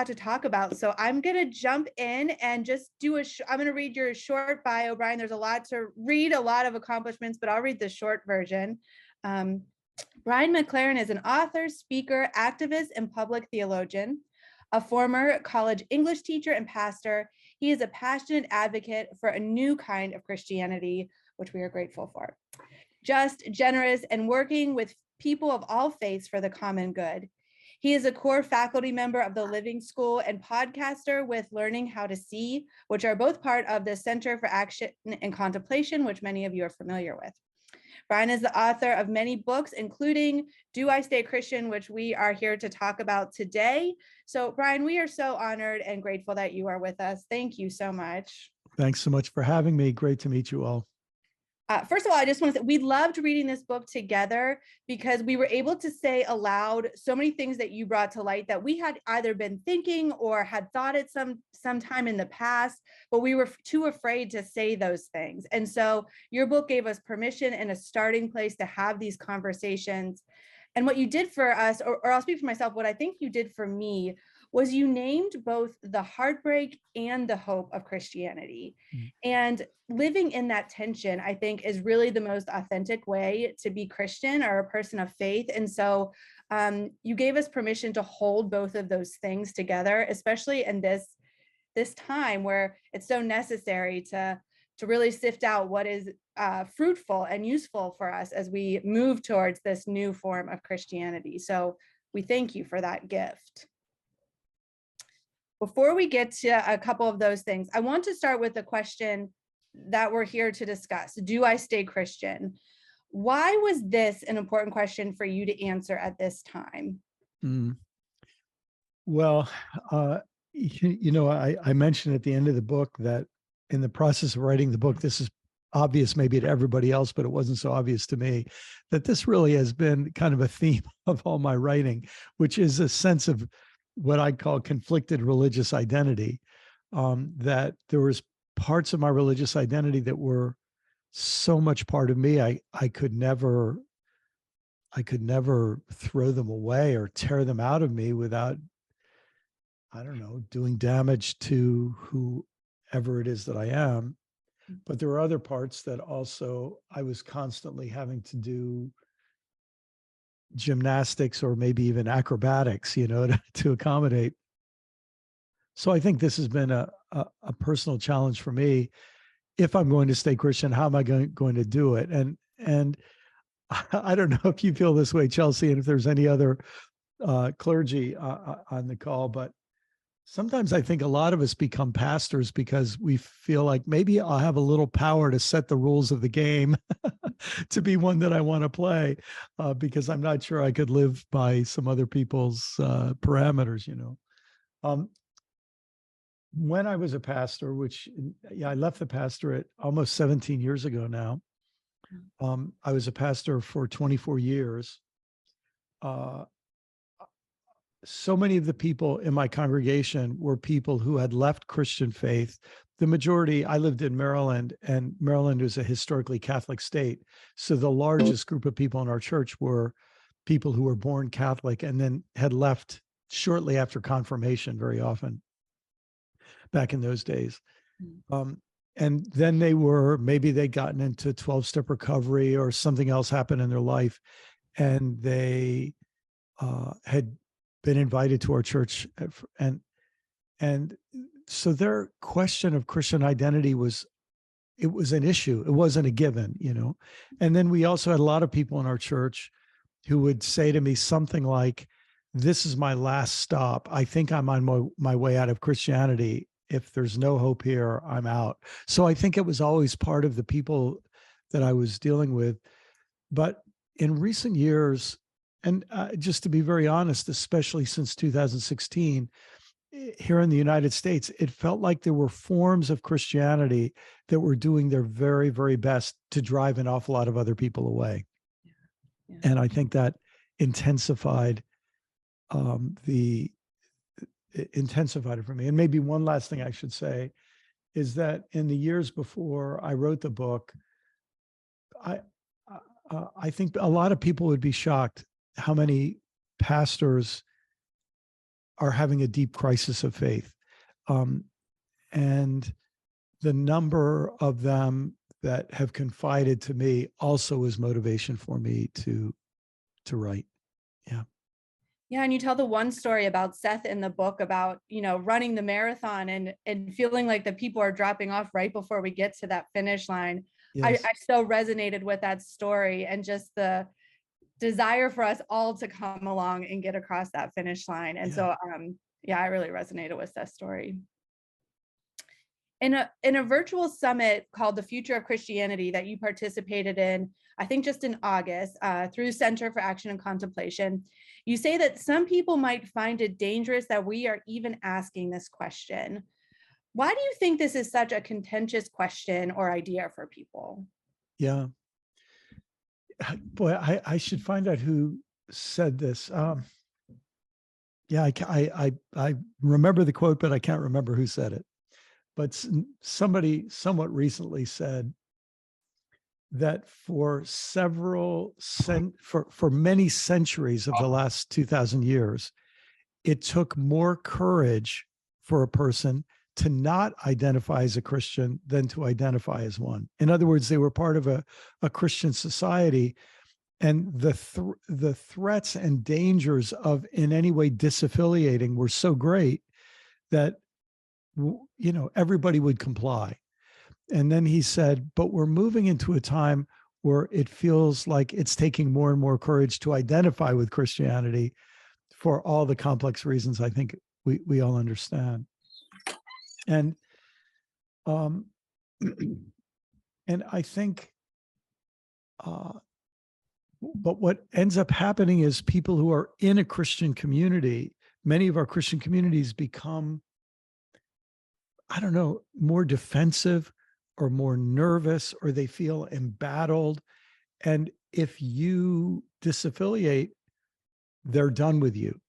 lot to talk about. So I'm going to jump in and just do I'm going to read your short bio, Brian. There's a lot to read, a lot of accomplishments, but I'll read the short version. Brian McLaren is an author, speaker, activist, and public theologian. A former college English teacher and pastor, he is a passionate advocate for a new kind of Christianity, which we are grateful for. Just, generous, and working with people of all faiths for the common good. He is a core faculty member of the Living School and podcaster with Learning How to See, which are both part of the Center for Action and Contemplation, which many of you are familiar with. Brian is the author of many books, including Do I Stay Christian, which we are here to talk about today. So, Brian, we are so honored and grateful that you are with us. Thank you so much. Thanks so much for having me. Great to meet you all. First of all, I just want to say we loved reading this book together because we were able to say aloud so many things that you brought to light that we had either been thinking or had thought at some time in the past, but we were too afraid to say those things. And so your book gave us permission and a starting place to have these conversations. And what you did for us, or I'll speak for myself, what I think you did for me was you named both the heartbreak and the hope of Christianity. And living in that tension, I think, is really the most authentic way to be Christian or a person of faith. And so you gave us permission to hold both of those things together, especially in this time where it's so necessary to really sift out what is fruitful and useful for us as we move towards this new form of Christianity. So we thank you for that gift. Before we get to a couple of those things, I want to start with the question that we're here to discuss. Do I stay Christian? Why was this an important question for you to answer at this time? Well, I mentioned at the end of the book that in the process of writing the book, this is obvious maybe to everybody else, but it wasn't so obvious to me, that this really has been kind of a theme of all my writing, which is a sense of what I'd call conflicted religious identity, that there was parts of my religious identity that were so much part of me. I could never throw them away or tear them out of me without, I don't know, doing damage to whoever it is that I am. But there were other parts that also I was constantly having to do gymnastics or maybe even acrobatics, to accommodate. So I think this has been a personal challenge for me. If I'm going to stay Christian, how am I going to do it? And I don't know if you feel this way, Chelsea, and if there's any other clergy on the call, but sometimes I think a lot of us become pastors because we feel like maybe I'll have a little power to set the rules of the game to be one that I want to play, because I'm not sure I could live by some other people's parameters, When I was a pastor, I left the pastorate almost 17 years ago now. I was a pastor for 24 years. So many of the people in my congregation were people who had left Christian faith. The majority, I lived in Maryland, and Maryland is a historically Catholic state. So the largest group of people in our church were people who were born Catholic and then had left shortly after confirmation, very often back in those days. And then maybe they'd gotten into 12-step recovery or something else happened in their life, and they had been invited to our church, and so their question of Christian identity was an issue. It wasn't a given, And then we also had a lot of people in our church who would say to me something like, "This is my last stop. I think I'm on my way out of Christianity. If there's no hope here, I'm out." So I think it was always part of the people that I was dealing with. But in recent years, and just to be very honest, especially since 2016, here in the United States, it felt like there were forms of Christianity that were doing their very, very best to drive an awful lot of other people away. Yeah. And I think that intensified it for me. And maybe one last thing I should say is that in the years before I wrote the book, I think a lot of people would be shocked how many pastors are having a deep crisis of faith. And the number of them that have confided to me also is motivation for me to write. Yeah. Yeah, and you tell the one story about Seth in the book about, running the marathon and feeling like the people are dropping off right before we get to that finish line. I Yes. so resonated with that story and just the desire for us all to come along and get across that finish line. And Yeah. so, yeah, I really resonated with Seth's story. In a virtual summit called The Future of Christianity that you participated in, I think just in August, through Center for Action and Contemplation, you say that some people might find it dangerous that we are even asking this question. Why do you think this is such a contentious question or idea for people? Yeah. Boy, I should find out who said this. Yeah, I remember the quote, but I can't remember who said it. But somebody somewhat recently said that for many centuries of the last 2,000 years, it took more courage for a person to not identify as a Christian than to identify as one. In other words, they were part of a Christian society, and the threats and dangers of in any way disaffiliating were so great that everybody would comply. And then he said, but we're moving into a time where it feels like it's taking more and more courage to identify with Christianity for all the complex reasons I think we all understand. And and I think but what ends up happening is people who are in a Christian community, many of our Christian communities become, I don't know, more defensive or more nervous, or they feel embattled. And if you disaffiliate, they're done with you.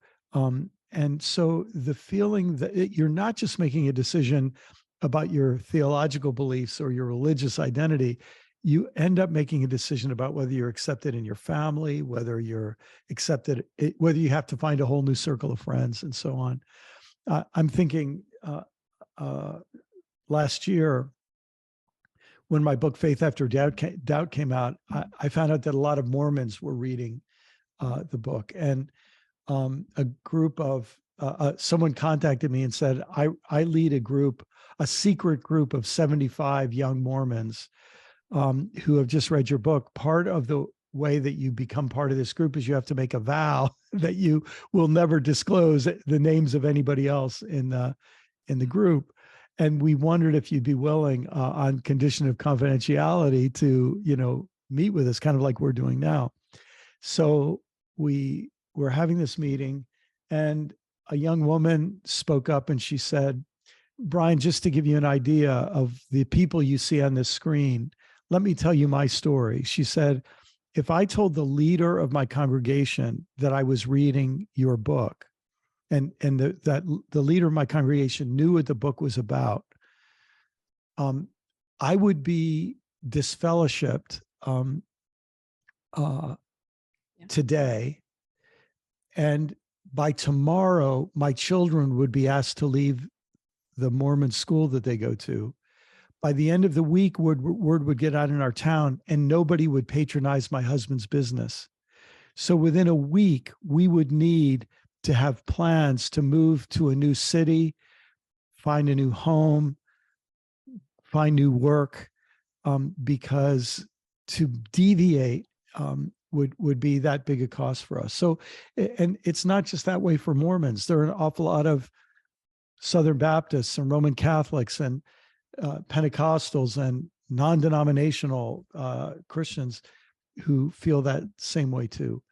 And so the feeling that you're not just making a decision about your theological beliefs or your religious identity, you end up making a decision about whether you're accepted in your family, whether you're accepted, whether you have to find a whole new circle of friends and so on. I'm thinking, last year, when my book Faith After Doubt came out, I found out that a lot of Mormons were reading the book, and a group of someone contacted me and said, I lead a secret group of 75 young Mormons who have just read your book. Part of the way that you become part of this group is you have to make a vow that you will never disclose the names of anybody else in the group. And we wondered if you'd be willing, on condition of confidentiality, to, meet with us, kind of like we're doing now. So we were having this meeting, and a young woman spoke up and she said, Brian, just to give you an idea of the people you see on this screen, let me tell you my story. She said, if I told the leader of my congregation that I was reading your book, and that the leader of my congregation knew what the book was about, I would be disfellowshipped today. And by tomorrow, my children would be asked to leave the Mormon school that they go to. By the end of the week, word would get out in our town, and nobody would patronize my husband's business. So within a week, we would need to have plans to move to a new city, find a new home, find new work, because to deviate would be that big a cost for us. So, and it's not just that way for Mormons. There are an awful lot of Southern Baptists and Roman Catholics and Pentecostals and non-denominational Christians who feel that same way too.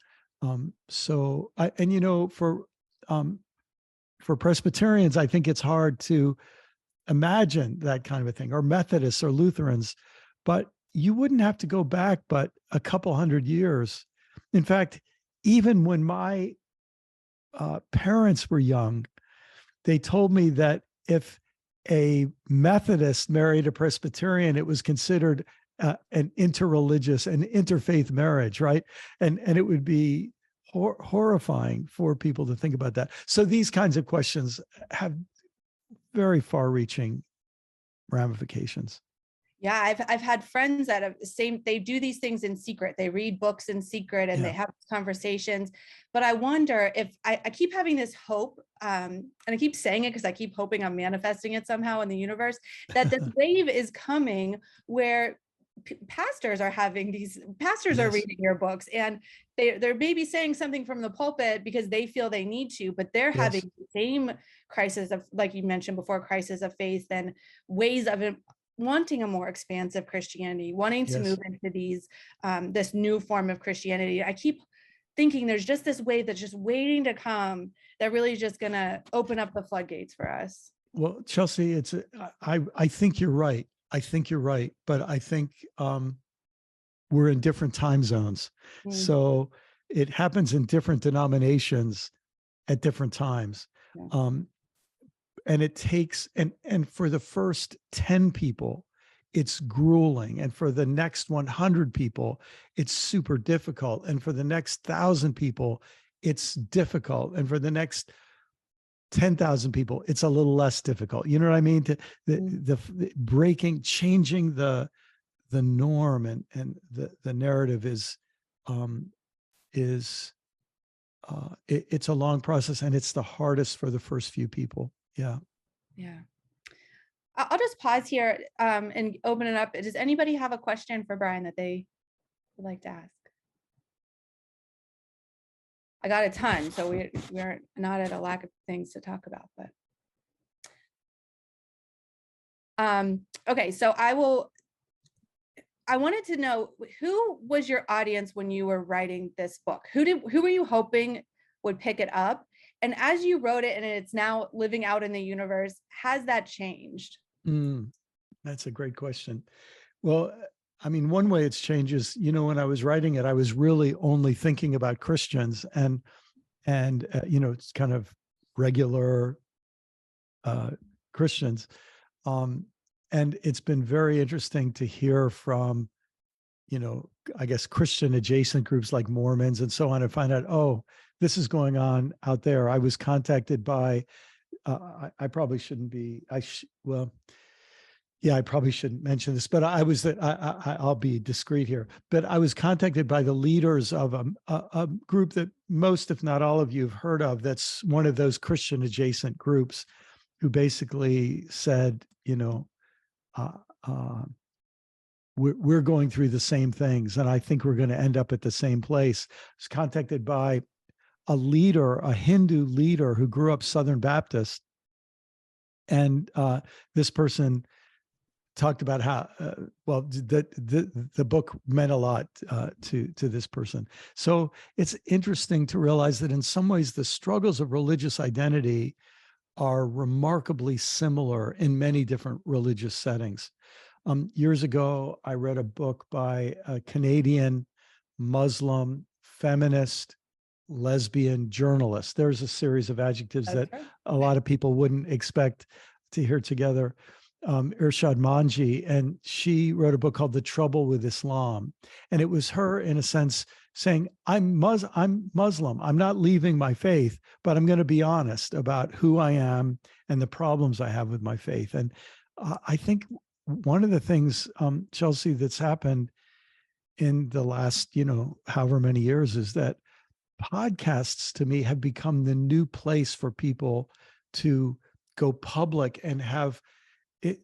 For Presbyterians, I think it's hard to imagine that kind of a thing, or Methodists or Lutherans, but you wouldn't have to go back but a couple hundred years. In fact, even when my parents were young, they told me that if a Methodist married a Presbyterian, it was considered an interreligious and interfaith marriage, right? And it would be horrifying for people to think about that. So these kinds of questions have very far-reaching ramifications. Yeah, I've had friends that have they do these things in secret. They read books in secret and Yeah. they have conversations. But I wonder if I keep having this hope, and I keep saying it because I keep hoping I'm manifesting it somehow in the universe, that this wave is coming where pastors are Yes. reading your books, and they're maybe saying something from the pulpit because they feel they need to, but they're Yes. having the same crisis of, like you mentioned before, crisis of faith and ways of wanting a more expansive Christianity, wanting to Yes. move into these this new form of Christianity. I keep thinking there's just this wave that's just waiting to come that really is just going to open up the floodgates for us. Well, Chelsea, I think you're right. I think you're right, but I think we're in different time zones. Mm, So it happens in different denominations at different times. yeah. And it takes, and for the first 10 people, it's grueling. And for the next 100 people, it's super difficult. And for the next 1,000 people, it's difficult. And for the next 10,000 people, it's a little less difficult. You know what I mean? The breaking, changing the norm and the narrative it's a long process, and it's the hardest for the first few people. Yeah. Yeah. I'll just pause here and open it up. Does anybody have a question for Brian that they would like to ask? I got a ton, so we're not at a lack of things to talk about, but okay, so I wanted to know, who was your audience when you were writing this book? Who were you hoping would pick it up? And as you wrote it and it's now living out in the universe, has that changed? That's a great question. Well, I mean, one way it's changed is, when I was writing it, I was really only thinking about Christians and it's kind of regular Christians. And it's been very interesting to hear from, I guess, Christian adjacent groups like Mormons and so on, and find out, oh, this is going on out there. I was contacted by, I probably shouldn't be, well, yeah, I probably shouldn't mention this, but I'll be discreet here. But I was contacted by the leaders of a group that most, if not all of you have heard of. That's one of those Christian adjacent groups who basically said, we're going through the same things, and I think we're going to end up at the same place. I was contacted by a Hindu leader who grew up Southern Baptist, and this person talked about how the book meant a lot to this person. So it's interesting to realize that in some ways the struggles of religious identity are remarkably similar in many different religious settings. Years ago, I read a book by a Canadian Muslim feminist lesbian journalist. There's a series of adjectives that a lot of people wouldn't expect to hear together. Irshad Manji, and she wrote a book called The Trouble with Islam. And it was her, in a sense, saying, I'm Muslim. I'm not leaving my faith, but I'm going to be honest about who I am and the problems I have with my faith. And I think one of the things, Chelsea, that's happened in the last, however many years, is that podcasts, to me, have become the new place for people to go public and have a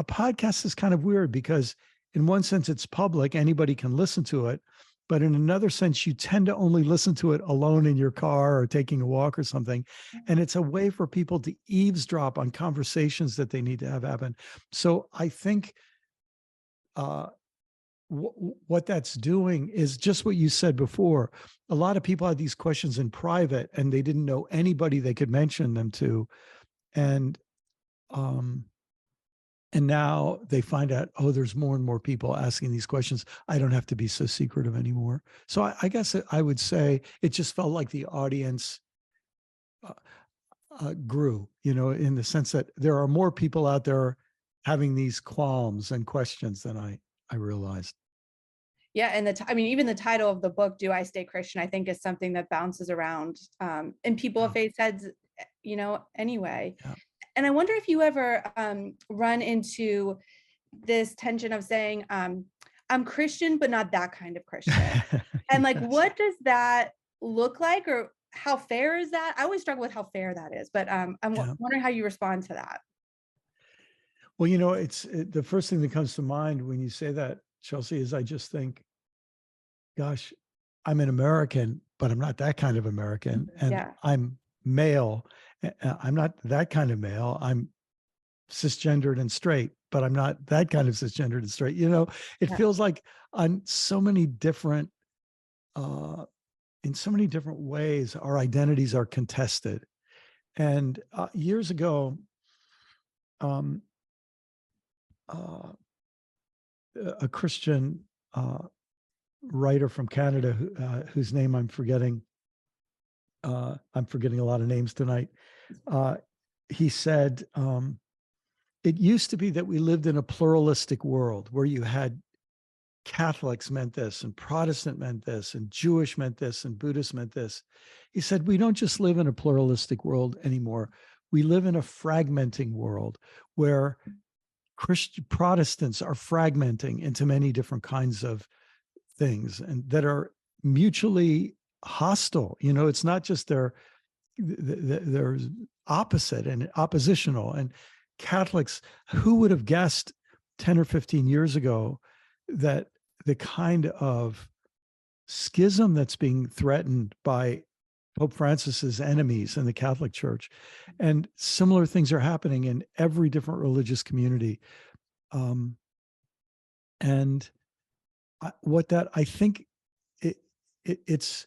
podcast is kind of weird because in one sense it's public, anybody can listen to it, but in another sense you tend to only listen to it alone in your car or taking a walk or something, and it's a way for people to eavesdrop on conversations that they need to have happen. So I think what that's doing is just what you said before. A lot of people had these questions in private and they didn't know anybody they could mention them to, and now they find out, oh, there's more and more people asking these questions. I don't have to be so secretive anymore. So I guess I would say it just felt like the audience grew, in the sense that there are more people out there having these qualms and questions than I realized. Yeah. And I mean, even the title of the book, Do I Stay Christian, I think is something that bounces around in people of faith heads, anyway. Yeah. And I wonder if you ever run into this tension of saying, I'm Christian, but not that kind of Christian. And like, Yes. what does that look like, or how fair is that? I always struggle with how fair that is, but I'm Yeah. wondering how you respond to that. Well, the first thing that comes to mind when you say that, Chelsea, is I just think, gosh, I'm an American, but I'm not that kind of American. And Yeah. I'm male. I'm not that kind of male. I'm cisgendered and straight, but I'm not that kind of cisgendered and straight. It Yeah. feels like on so many different, in so many different ways, our identities are contested. And years ago, um, a Christian writer from Canada whose name I'm forgetting. I'm forgetting a lot of names tonight. He said, it used to be that we lived in a pluralistic world where you had Catholics meant this, and Protestant meant this, and Jewish meant this, and Buddhist meant this. He said, we don't just live in a pluralistic world anymore. We live in a fragmenting world where Christian Protestants are fragmenting into many different kinds of things and that are mutually hostile. It's not just they're opposite and oppositional. And Catholics, who would have guessed 10 or 15 years ago that the kind of schism that's being threatened by Pope Francis's enemies in the Catholic Church, and similar things are happening in every different religious community. And I think it's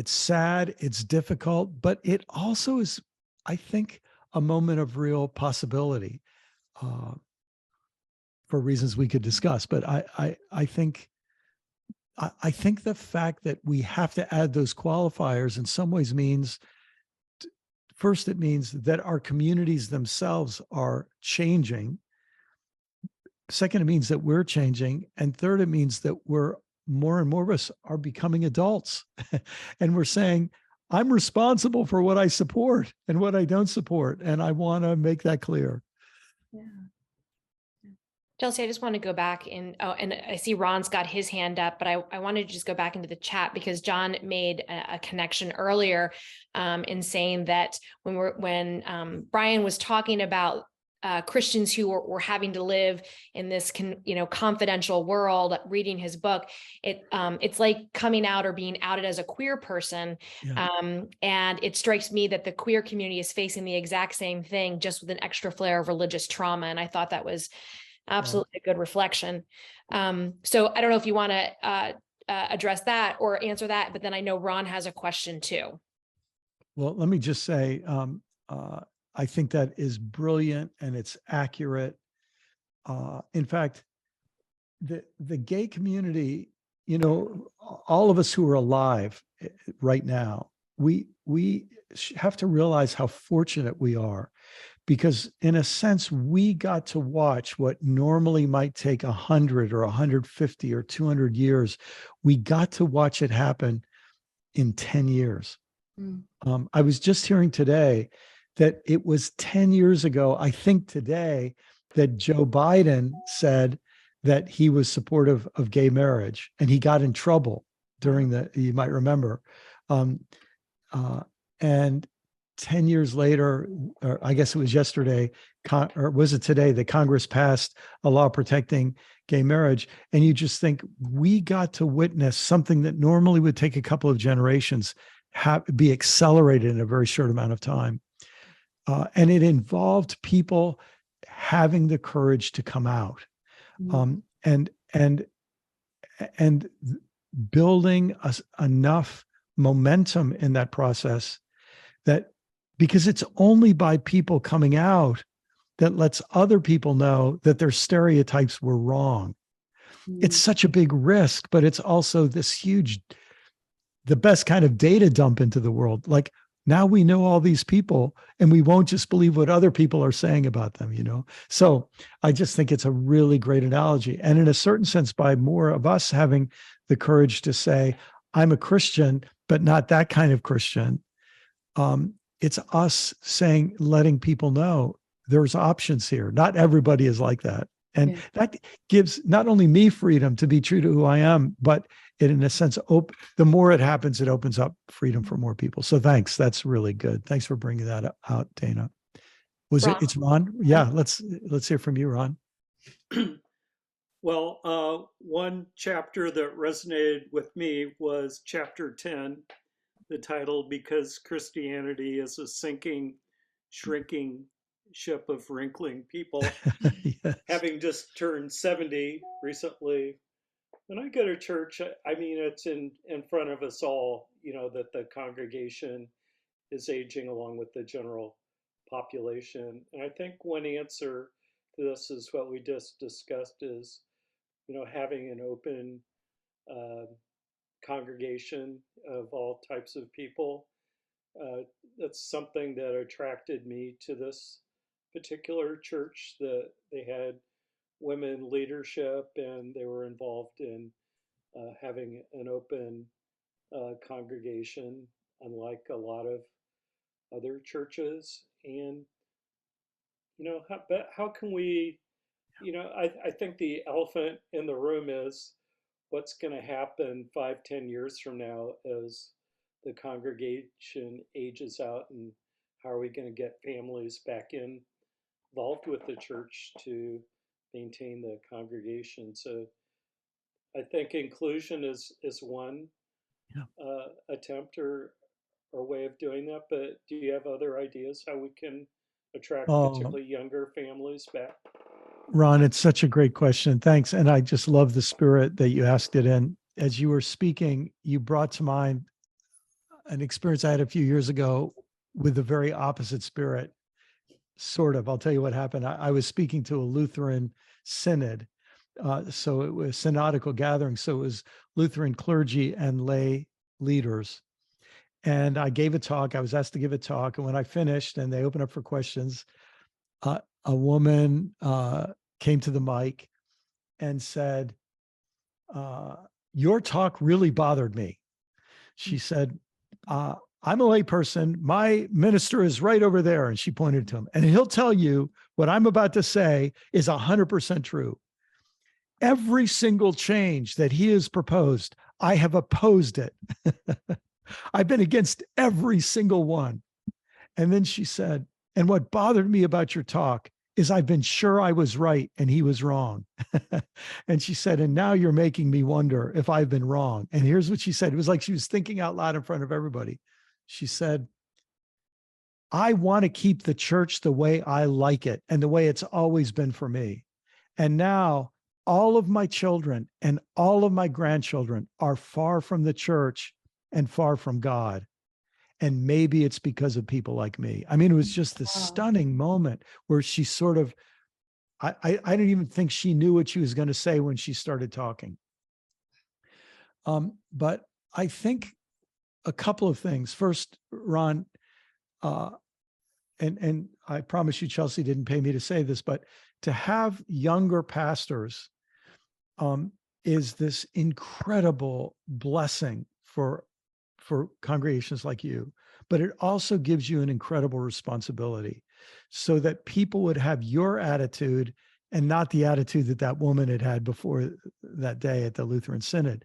sad, it's difficult, but it also is, I think, a moment of real possibility for reasons we could discuss. But I think the fact that we have to add those qualifiers in some ways means, first, it means that our communities themselves are changing. Second, it means that we're changing. And third, it means that more and more of us are becoming adults. And we're saying, I'm responsible for what I support and what I don't support. And I want to make that clear. Yeah. Chelsea, I just want to go back and I see Ron's got his hand up, but I wanted to just go back into the chat because John made a connection earlier in saying that when Brian was talking about Christians who were having to live in this confidential world, reading his book, it's like coming out or being outed as a queer person. Yeah. And it strikes me that the queer community is facing the exact same thing, just with an extra flare of religious trauma. And I thought that was absolutely a good reflection. So I don't know if you want to address that or answer that, but then I know Ron has a question too. Well, let me just say, I think that is brilliant and it's accurate. In fact, the gay community, all of us who are alive right now, we have to realize how fortunate we are, because in a sense, we got to watch what normally might take 100 or 150 or 200 years. We got to watch it happen in 10 years. I was just hearing today that it was 10 years ago, I think today, that Joe Biden said that he was supportive of gay marriage, and he got in trouble during you might remember. And 10 years later, or I guess it was yesterday, or was it today, that Congress passed a law protecting gay marriage. And you just think, we got to witness something that normally would take a couple of generations be accelerated in a very short amount of time. And it involved people having the courage to come out, and building enough momentum in that process, that because it's only by people coming out that lets other people know that their stereotypes were wrong. It's such a big risk, but it's also this huge, the best kind of data dump into the world. Like, now we know all these people and we won't just believe what other people are saying about them, you know? So I just think it's a really great analogy. And in a certain sense, by more of us having the courage to say, I'm a Christian, but not that kind of Christian. It's us saying, letting people know there's options here. Not everybody is like that. And that gives not only me freedom to be true to who I am, but it, in a sense, the more it happens, it opens up freedom for more people. So thanks. That's really good. Thanks for bringing that out, Dana. Ron? It's Ron? Yeah, let's hear from you, Ron. Well, one chapter that resonated with me was chapter 10, the title, Because Christianity is a Sinking, Shrinking Ship of Wrinkling People. Yes. Having just turned 70 recently, when I go to church, I mean, it's in front of us all, you know, that the congregation is aging along with the general population. And I think one answer to this is what we just discussed is, you know, having an open uh, congregation of all types of people. That's something that attracted me to this particular church, that they had women leadership and they were involved in having an open congregation, unlike a lot of other churches. And, you know, how can we, you know, I think the elephant in the room is what's going to happen 5, 10 years from now as the congregation ages out, and how are we going to get families back involved with the church to maintain the congregation. So I think inclusion is one attempt or way of doing that. But do you have other ideas how we can attract particularly younger families back? Ron, it's such a great question. Thanks. And I just love the spirit that you asked it in. As you were speaking, you brought to mind an experience I had a few years ago with the very opposite spirit. Sort of. I'll tell you what happened. I was speaking to a Lutheran synod. So it was synodical gathering. So it was Lutheran clergy and lay leaders. And I gave a talk. I was asked to give a talk. And when I finished and they opened up for questions, a woman came to the mic and said, your talk really bothered me. She said, I'm a lay person. My minister is right over there. And she pointed to him. And he'll tell you what I'm about to say is 100% true. Every single change that he has proposed, I have opposed it. I've been against every single one. And then she said, and what bothered me about your talk is I've been sure I was right and he was wrong. And she said, and now you're making me wonder if I've been wrong. And here's what she said. It was like she was thinking out loud in front of everybody. She said, I want to keep the church the way I like it and the way it's always been for me. And now all of my children and all of my grandchildren are far from the church and far from God. And maybe it's because of people like me. I mean, it was just this stunning moment where she sort of, I didn't even think she knew what she was going to say when she started talking. But I think a couple of things. First, Ron, and I promise you, Chelsea didn't pay me to say this, but to have younger pastors is this incredible blessing for congregations like you, but it also gives you an incredible responsibility so that people would have your attitude and not the attitude that that woman had had before that day at the Lutheran Synod.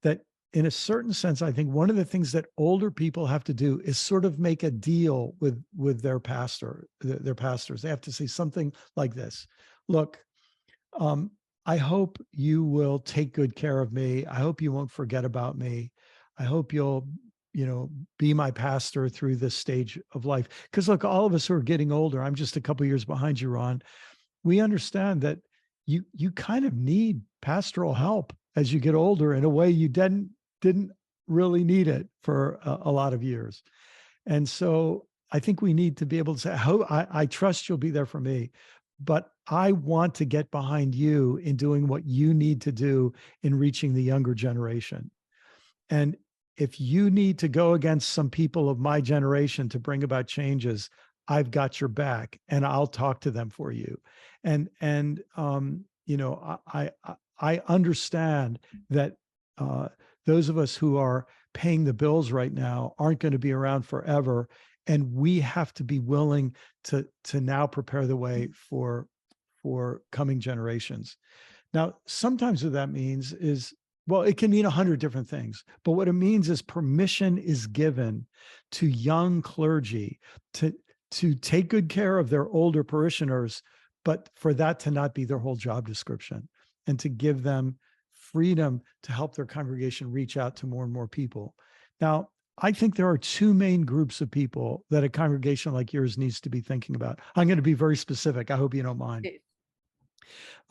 That in a certain sense, I think one of the things that older people have to do is sort of make a deal with their pastors. They have to say something like this: look, I hope you will take good care of me. I hope you won't forget about me. I hope you'll, be my pastor through this stage of life. Because look, all of us who are getting older, I'm just a couple of years behind you, Ron. We understand that you kind of need pastoral help as you get older in a way you didn't really need it for a lot of years. And so I think we need to be able to say, I trust you'll be there for me, but I want to get behind you in doing what you need to do in reaching the younger generation. And if you need to go against some people of my generation to bring about changes, I've got your back and I'll talk to them for you. And you know, I understand that those of us who are paying the bills right now aren't going to be around forever. And we have to be willing to now prepare the way for coming generations. Now, sometimes what that means is, well, it can mean 100 different things, but what it means is permission is given to young clergy to take good care of their older parishioners, but for that to not be their whole job description, and to give them freedom to help their congregation reach out to more and more people. Now, I think there are two main groups of people that a congregation like yours needs to be thinking about. I'm going to be very specific. I hope you don't mind.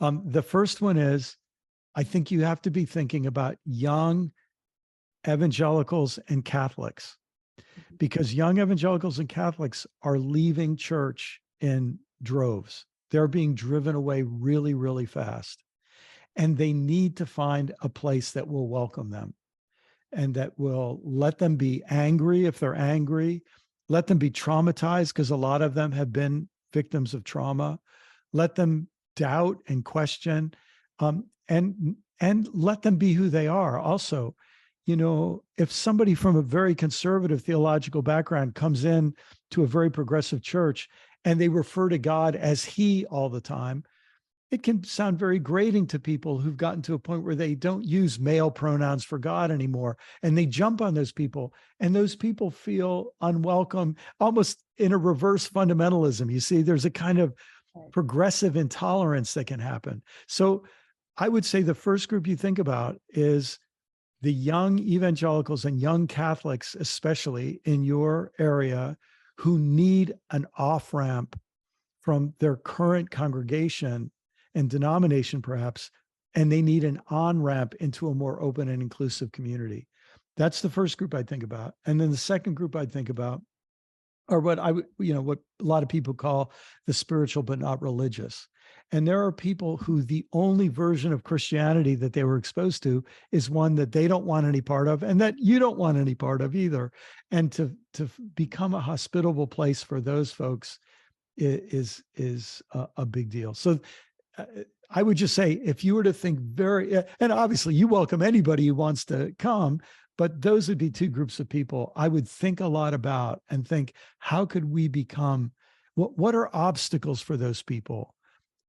The first one is, I think you have to be thinking about young evangelicals and Catholics, because young evangelicals and Catholics are leaving church in droves. They're being driven away really, really fast. And they need to find a place that will welcome them and that will let them be angry if they're angry, let them be traumatized, because a lot of them have been victims of trauma, let them doubt and question, and let them be who they are. Also, you know, if somebody from a very conservative theological background comes in to a very progressive church and they refer to God as he all the time, it can sound very grating to people who've gotten to a point where they don't use male pronouns for God anymore. And they jump on those people, and those people feel unwelcome, almost in a reverse fundamentalism. You see, there's a kind of progressive intolerance that can happen. So I would say the first group you think about is the young evangelicals and young Catholics, especially in your area, who need an off-ramp from their current congregation and denomination, perhaps, and they need an on-ramp into a more open and inclusive community. That's the first group I'd think about. And then the second group I'd think about are what I would, you know, what a lot of people call the spiritual but not religious. And there are people who the only version of Christianity that they were exposed to is one that they don't want any part of, and that you don't want any part of either. And to become a hospitable place for those folks is a big deal. So I would just say, if you were to think and obviously you welcome anybody who wants to come, but those would be two groups of people I would think a lot about and think, how could we become, what are obstacles for those people?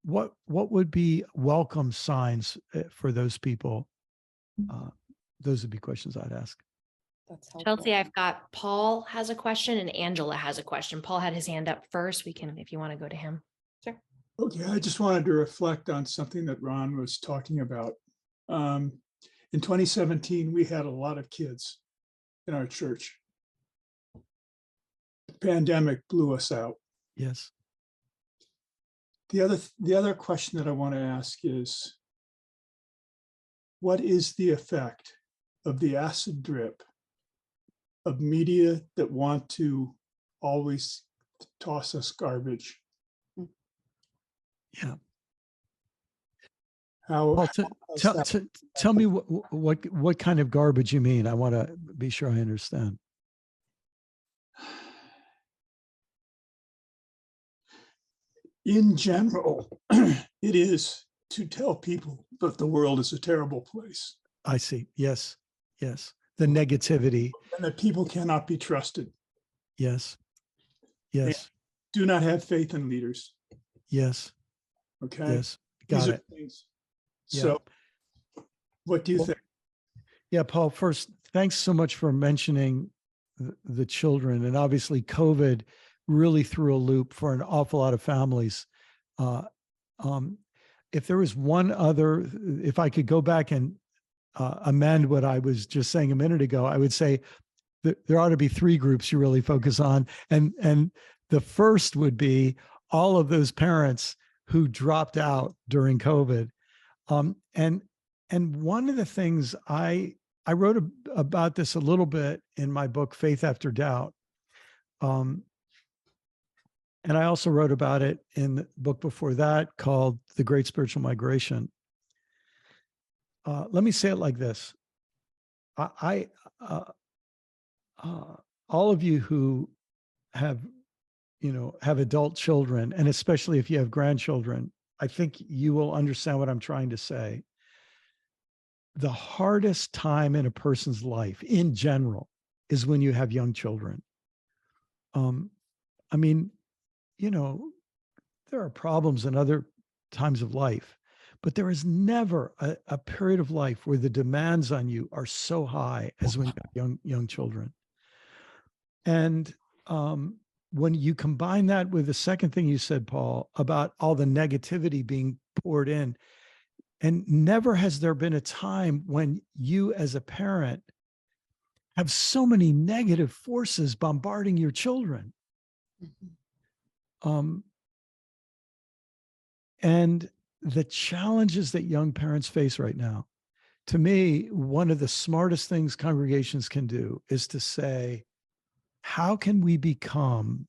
What would be welcome signs for those people? Those would be questions I'd ask. That's helpful. Chelsea, I've got Paul has a question and Angela has a question. Paul had his hand up first. We can, if you want to go to him. Sure. Okay, I just wanted to reflect on something that Ron was talking about. In 2017, we had a lot of kids in our church. The pandemic blew us out. Yes. The other question that I want to ask is, what is the effect of the acid drip of media that want to always toss us garbage? Yeah. How Tell me what kind of garbage you mean. I want to be sure I understand. In general, it is to tell people that the world is a terrible place. I see. Yes. Yes. The negativity. And that people cannot be trusted. Yes. Yes. Do not have faith in leaders. Yes. Okay. Yes. Got it. Things. Yeah. So what do you think? Yeah, Paul, first, thanks so much for mentioning the children. And obviously COVID really threw a loop for an awful lot of families. If there was one other, if I could go back and amend what I was just saying a minute ago, I would say that there ought to be three groups you really focus on. And the first would be all of those parents who dropped out during COVID. And one of the things I wrote about this a little bit in my book, Faith After Doubt. And I also wrote about it in the book before that called The Great Spiritual Migration. Let me say it like this. all of you who have, have adult children, and especially if you have grandchildren, I think you will understand what I'm trying to say. The hardest time in a person's life in general is when you have young children. I mean, there are problems in other times of life, but there is never a period of life where the demands on you are so high as when you have young children. And when you combine that with the second thing you said, Paul, about all the negativity being poured in, and never has there been a time when you as a parent have so many negative forces bombarding your children. And the challenges that young parents face right now, to me, one of the smartest things congregations can do is to say, how can we become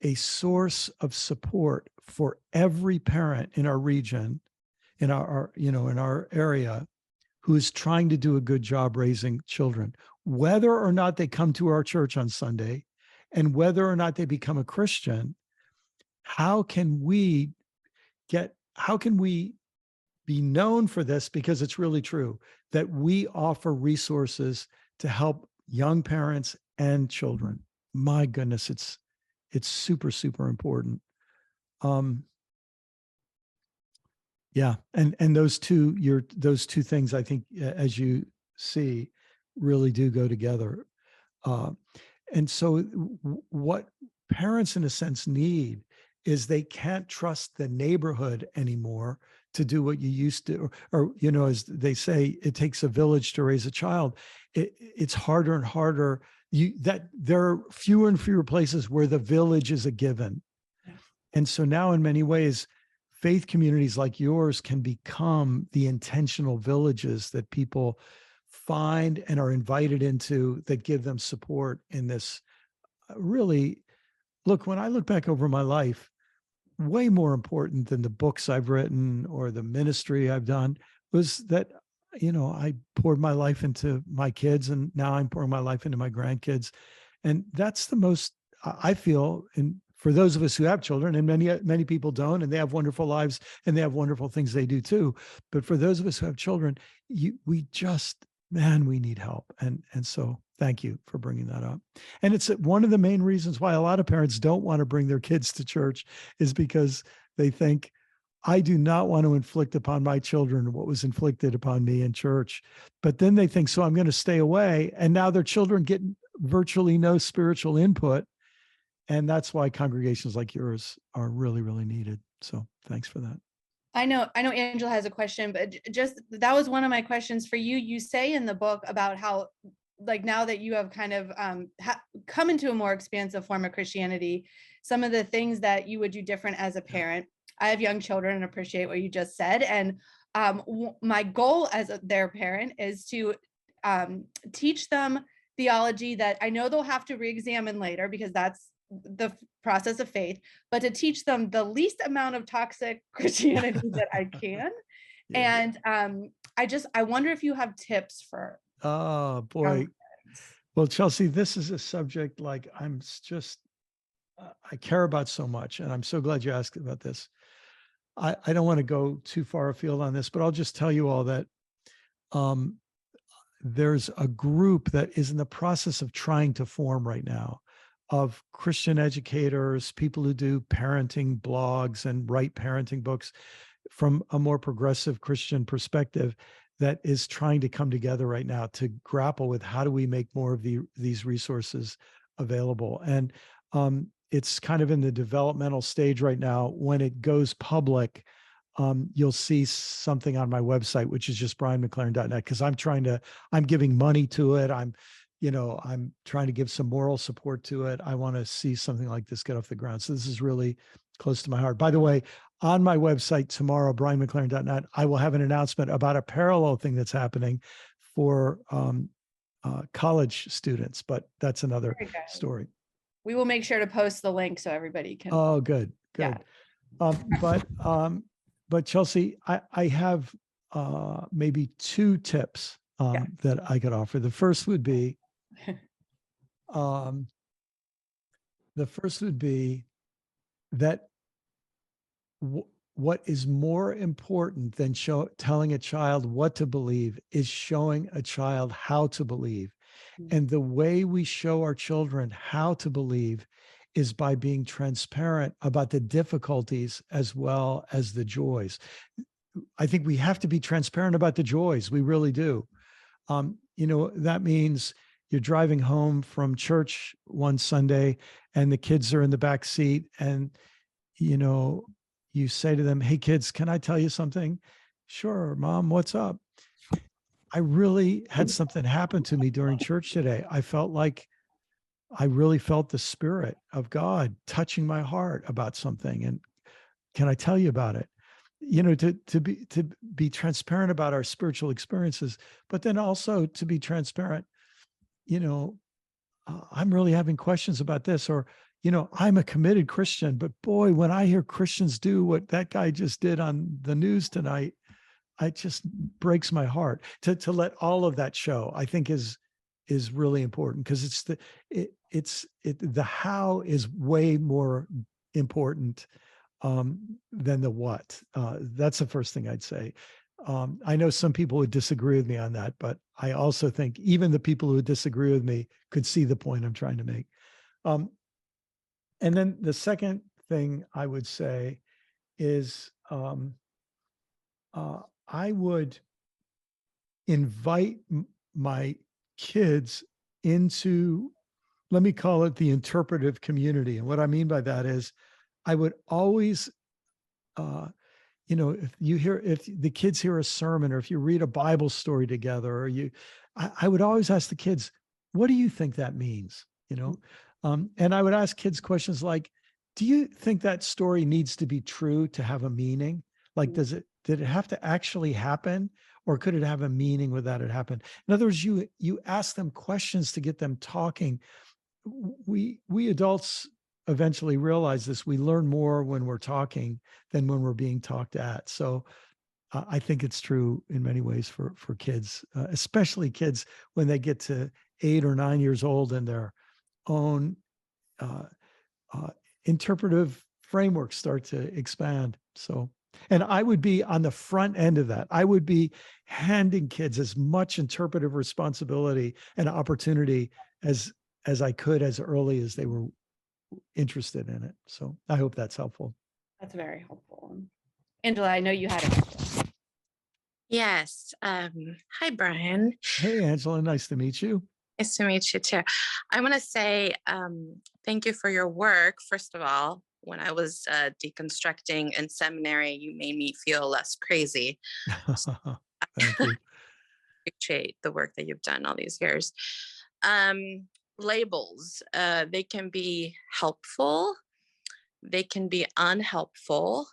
a source of support for every parent in our region, in our area, who is trying to do a good job raising children, whether or not they come to our church on Sunday, and whether or not they become a Christian. How can we be known for this? Because it's really true that we offer resources to help young parents and children. My goodness, it's super, super important. Yeah. And those two things, I think, as you see, really do go together. And so what parents in a sense need is they can't trust the neighborhood anymore to do what you used to, or as they say, it takes a village to raise a child. It's harder and harder. That there are fewer and fewer places where the village is a given. And so now in many ways, faith communities like yours can become the intentional villages that people find and are invited into, that give them support in this. Really, look, when I look back over my life, way more important than the books I've written or the ministry I've done was that, I poured my life into my kids, and now I'm pouring my life into my grandkids. And that's the most, I feel, and for those of us who have children, and many people don't, and they have wonderful lives and they have wonderful things they do too. But for those of us who have children, we need help. And so thank you for bringing that up. And it's one of the main reasons why a lot of parents don't want to bring their kids to church, is because they think, I do not want to inflict upon my children what was inflicted upon me in church. But then they think, so I'm going to stay away. And now their children get virtually no spiritual input. And that's why congregations like yours are really, really needed. So thanks for that. I know Angela has a question, but just that was one of my questions for you. You say in the book about how, like, now that you have kind of come into a more expansive form of Christianity, some of the things that you would do different as a parent. I have young children and appreciate what you just said. And my goal as their parent is to teach them theology that I know they'll have to re-examine later, because that's the process of faith, but to teach them the least amount of toxic Christianity that I can. Yeah. And I wonder if you have tips for. Oh boy. Well, Chelsea, this is a subject like I care about so much, and I'm so glad you asked about this. I don't want to go too far afield on this, but I'll just tell you all that there's a group that is in the process of trying to form right now, of Christian educators, people who do parenting blogs and write parenting books from a more progressive Christian perspective, that is trying to come together right now to grapple with how do we make more of these resources available. And it's kind of in the developmental stage right now. When it goes public, you'll see something on my website, which is just brianmclaren.net, because I'm giving money to it. I'm trying to give some moral support to it. I want to see something like this get off the ground. So this is really close to my heart. By the way, on my website tomorrow, brianmclaren.net, I will have an announcement about a parallel thing that's happening for college students, but that's another story. We will make sure to post the link so everybody can. Oh, good. Yeah. But Chelsea, I have maybe two tips that I could offer. The first would be, The first would be that what is more important than telling a child what to believe is showing a child how to believe. And the way we show our children how to believe is by being transparent about the difficulties as well as the joys. I think we have to be transparent about the joys. We really do. That means you're driving home from church one Sunday and the kids are in the back seat, and, you say to them, "Hey kids, can I tell you something?" "Sure, Mom, what's up?" "I really had something happen to me during church today. I really felt the Spirit of God touching my heart about something. And can I tell you about it?" To be transparent about our spiritual experiences, but then also to be transparent, I'm really having questions about this, or, I'm a committed Christian, but boy, when I hear Christians do what that guy just did on the news tonight, it just breaks my heart. To let all of that show, I think is really important, because the how is way more important than the what. That's the first thing I'd say. I know some people would disagree with me on that, but I also think even the people who would disagree with me could see the point I'm trying to make. And then the second thing I would say is I would invite my kids into, let me call it, the interpretive community. And what I mean by that is I would always, if the kids hear a sermon, or if you read a Bible story together, or I would always ask the kids, "What do you think that means?" And I would ask kids questions like, "Do you think that story needs to be true to have a meaning? Like, did it have to actually happen, or could it have a meaning without it happen?" In other words, you ask them questions to get them talking. We adults eventually realize this. We learn more when we're talking than when we're being talked at. So I think it's true in many ways for kids, especially kids when they get to 8 or 9 years old, and their own interpretive frameworks start to expand. So, and I would be on the front end of that. I would be handing kids as much interpretive responsibility and opportunity as I could, as early as they were interested in it. So I hope that's helpful. That's very helpful. Angela, I know you had a question. Yes. Hi, Brian. Hey, Angela. Nice to meet you. Nice to meet you too. I want to say thank you for your work. First of all, when I was deconstructing in seminary, you made me feel less crazy. Thank you. Appreciate the work that you've done all these years. Labels, they can be helpful. They can be unhelpful.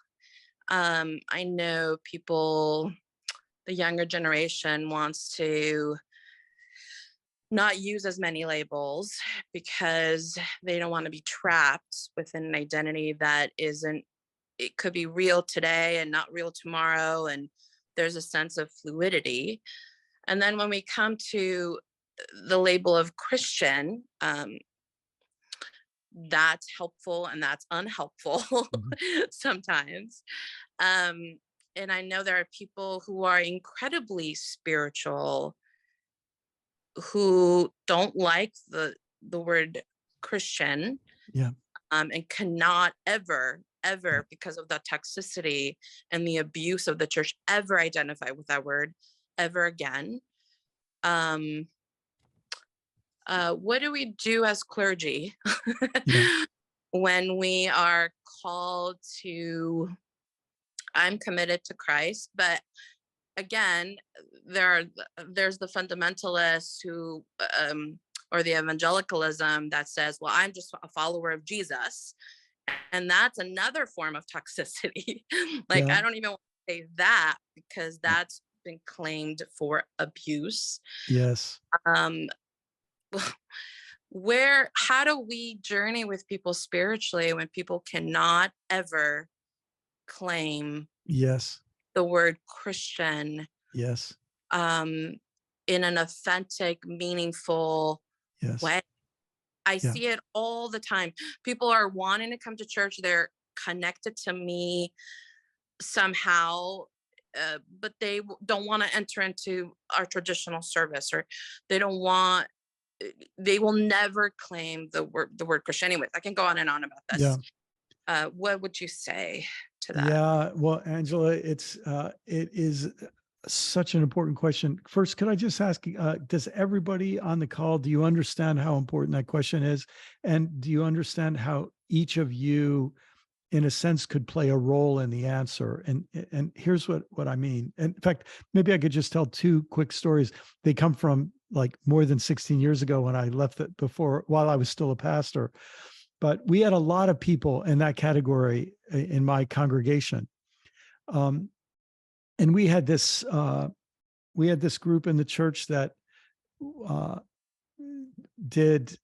I know people, the younger generation wants to not use as many labels because they don't want to be trapped within an identity that isn't, it could be real today and not real tomorrow. And there's a sense of fluidity. And then when we come to the label of Christian, that's helpful and that's unhelpful sometimes. And I know there are people who are incredibly spiritual who don't like the word Christian, and cannot ever, because of the toxicity and the abuse of the church, ever identify with that word ever again. What do we do as clergy when we are called to, I'm committed to Christ, but again, there's the fundamentalists who, or the evangelicalism that says, well, I'm just a follower of Jesus. And that's another form of toxicity. I don't even want to say that, because that's been claimed for abuse. Yes. How do we journey with people spiritually when people cannot ever claim the word Christian in an authentic, meaningful Yes. way. I Yeah. see it all the time. People are wanting to come to church. They're connected to me somehow, but they don't want to enter into our traditional service, or they don't want, they will never claim the word Christian. Anyways, I can go on and on about this. What would you say to that? Yeah. Well, Angela, it is such an important question. First, could I just ask, does everybody on the call, do you understand how important that question is? And do you understand how each of you, in a sense, could play a role in the answer? And here's what I mean. And in fact, maybe I could just tell two quick stories. They come from like more than 16 years ago when I left it while I was still a pastor. But we had a lot of people in that category in my congregation. And we had this group in the church that did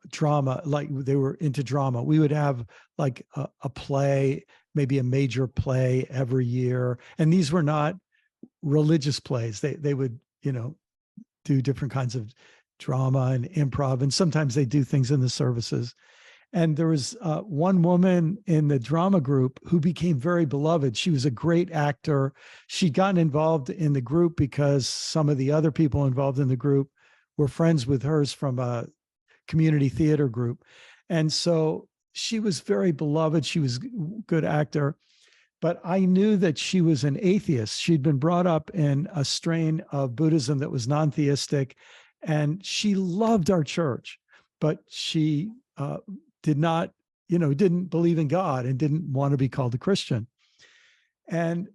drama, like they were into drama. We would have like a play, maybe a major play every year. And these were not religious plays. They would, do different kinds of drama and improv. And sometimes they do things in the services. And there was one woman in the drama group who became very beloved. She was a great actor. She'd gotten involved in the group because some of the other people involved in the group were friends with hers from a community theater group. And so she was very beloved. She was a good actor. But I knew that she was an atheist. She'd been brought up in a strain of Buddhism that was non-theistic. And she loved our church, but she didn't believe in God and didn't want to be called a Christian. And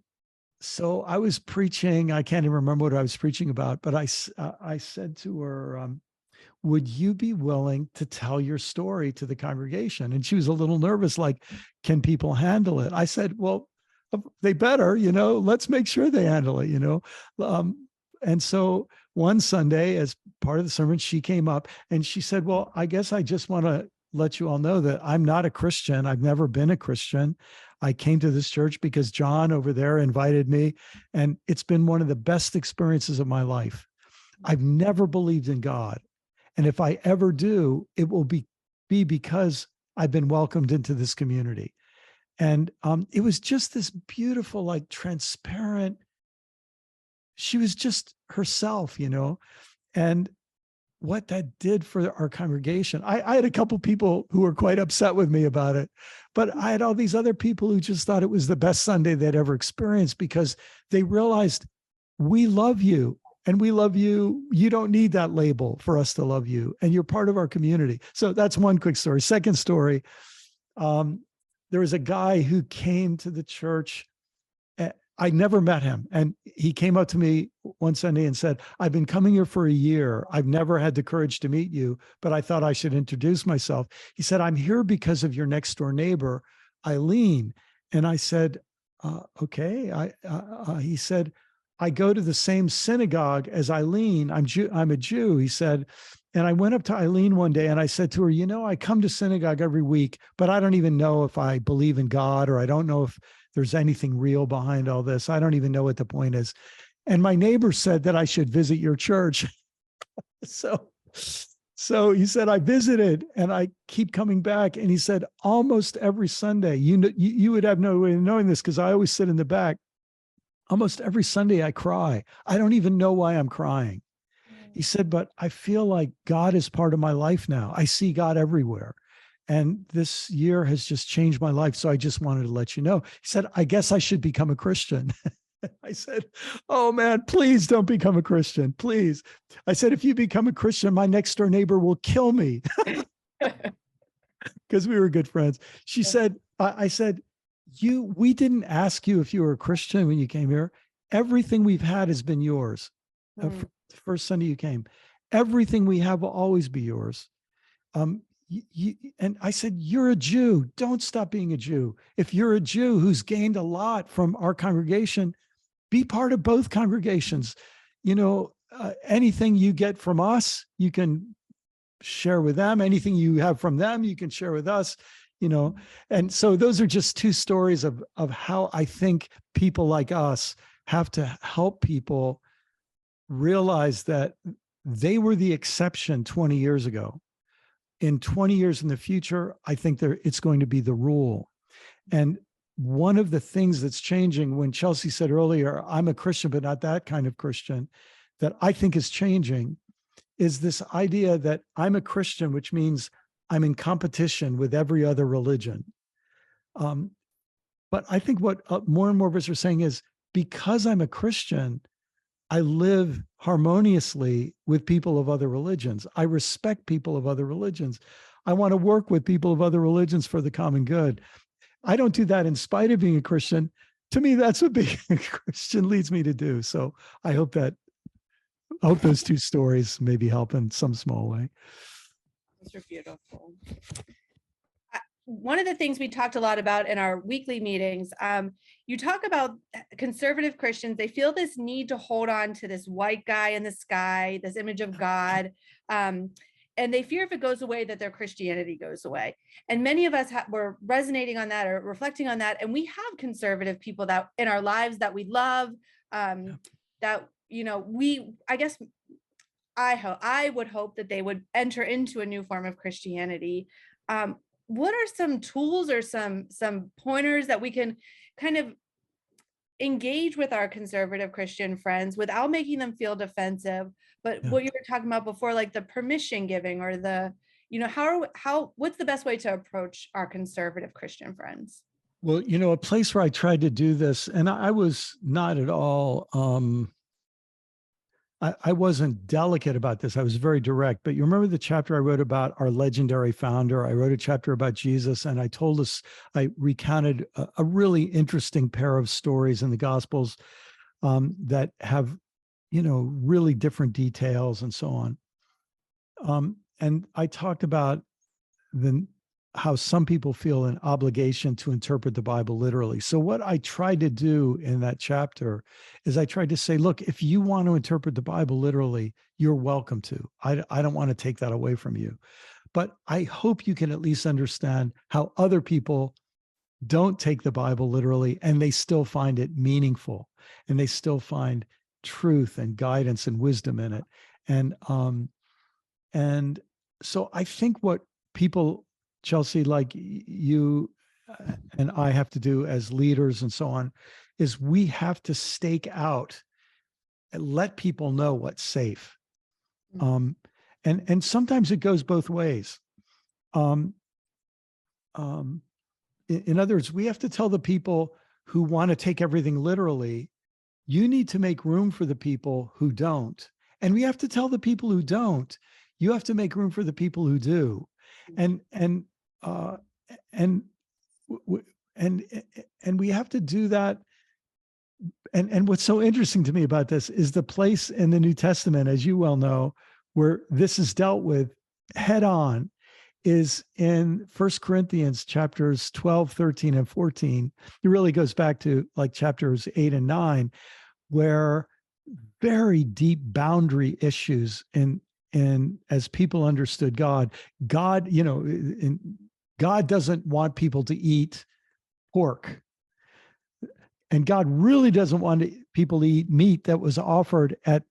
so I was preaching, I can't even remember what I was preaching about, but I said to her, would you be willing to tell your story to the congregation? And she was a little nervous, like, can people handle it? I said, well, they better, let's make sure they handle it, and so one Sunday, as part of the sermon, she came up and she said, well, I guess I just want to let you all know that I'm not a Christian. I've never been a Christian. I came to this church because John over there invited me, and it's been one of the best experiences of my life. I've never believed in God. And if I ever do, it will be because I've been welcomed into this community. And it was just this beautiful, like transparent, she was just herself, and what that did for our congregation. I had a couple people who were quite upset with me about it, but I had all these other people who just thought it was the best Sunday they'd ever experienced because they realized we love you and we love you. You don't need that label for us to love you, and you're part of our community. So that's one quick story. Second story, there was a guy who came to the church. I never met him. And he came up to me one Sunday and said, I've been coming here for a year. I've never had the courage to meet you, but I thought I should introduce myself. He said, I'm here because of your next door neighbor, Eileen. And I said, okay. He said, I go to the same synagogue as Eileen. I'm a Jew. He said, and I went up to Eileen one day and I said to her, I come to synagogue every week, but I don't even know if I believe in God, or I don't know if there's anything real behind all this. I don't even know what the point is. And my neighbor said that I should visit your church. So he said, I visited and I keep coming back. And he said, almost every Sunday, you would have no way of knowing this because I always sit in the back. Almost every Sunday I cry. I don't even know why I'm crying. He said, but I feel like God is part of my life now. I see God everywhere. And this year has just changed my life. So I just wanted to let you know. He said, I guess I should become a Christian. I said, oh man, please don't become a Christian. Please. I said, if you become a Christian, my next door neighbor will kill me. Because we were good friends. She said, I said, we didn't ask you if you were a Christian when you came here. Everything we've had has been yours. The first Sunday you came, everything we have will always be yours. And I said, you're a Jew. Don't stop being a Jew. If you're a Jew who's gained a lot from our congregation, be part of both congregations. Anything you get from us, you can share with them. Anything you have from them, you can share with us. And so those are just two stories of how I think people like us have to help people realize that They were the exception 20 years ago. In 20 years in the future, I think it's going to be the rule. And one of the things that's changing, when Chelsea said earlier, I'm a Christian, but not that kind of Christian, that I think is changing, is this idea that I'm a Christian, which means I'm in competition with every other religion. But I think what more and more of us are saying is, because I'm a Christian, I live harmoniously with people of other religions. I respect people of other religions. I want to work with people of other religions for the common good. I don't do that in spite of being a Christian. To me, that's what being a Christian leads me to do. So I hope those two stories maybe help in some small way. Those are beautiful. One of the things we talked a lot about in our weekly meetings, you talk about conservative Christians, they feel this need to hold on to this white guy in the sky, this image of God, and they fear if it goes away that their Christianity goes away. And many of us were resonating on that or reflecting on that. And we have conservative people that in our lives that we love, that, you know, I would hope that they would enter into a new form of Christianity. What are some tools or some pointers that we can kind of engage with our conservative Christian friends without making them feel defensive? But what you were talking about before, like the permission giving or the, you know, what's the best way to approach our conservative Christian friends? Well, you know, a place where I tried to do this, and I was not at all, I wasn't delicate about this. I was very direct. But you remember the chapter I wrote about our legendary founder? I wrote a chapter about Jesus, and I recounted a really interesting pair of stories in the Gospels that have, you know, really different details and so on. And I talked about how some people feel an obligation to interpret the Bible literally. So what I tried to do in that chapter is I tried to say, look, if you want to interpret the Bible literally, you're welcome to. I don't want to take that away from you. But I hope you can at least understand how other people don't take the Bible literally and they still find it meaningful and they still find truth and guidance and wisdom in it. And so I think what people, Chelsea, like you and I have to do as leaders and so on, is we have to stake out and let people know what's safe. And sometimes it goes both ways. In other words, we have to tell the people who want to take everything literally, you need to make room for the people who don't. And we have to tell the people who don't, you have to make room for the people who do. And we have to do that. And what's so interesting to me about this is the place in the New Testament, as you well know, where this is dealt with head on is in 1 Corinthians chapters 12, 13, and 14. It really goes back to like chapters 8 and 9, where very deep boundary issues in as people understood God, you know, God doesn't want people to eat pork. And God really doesn't want people to eat meat that was offered at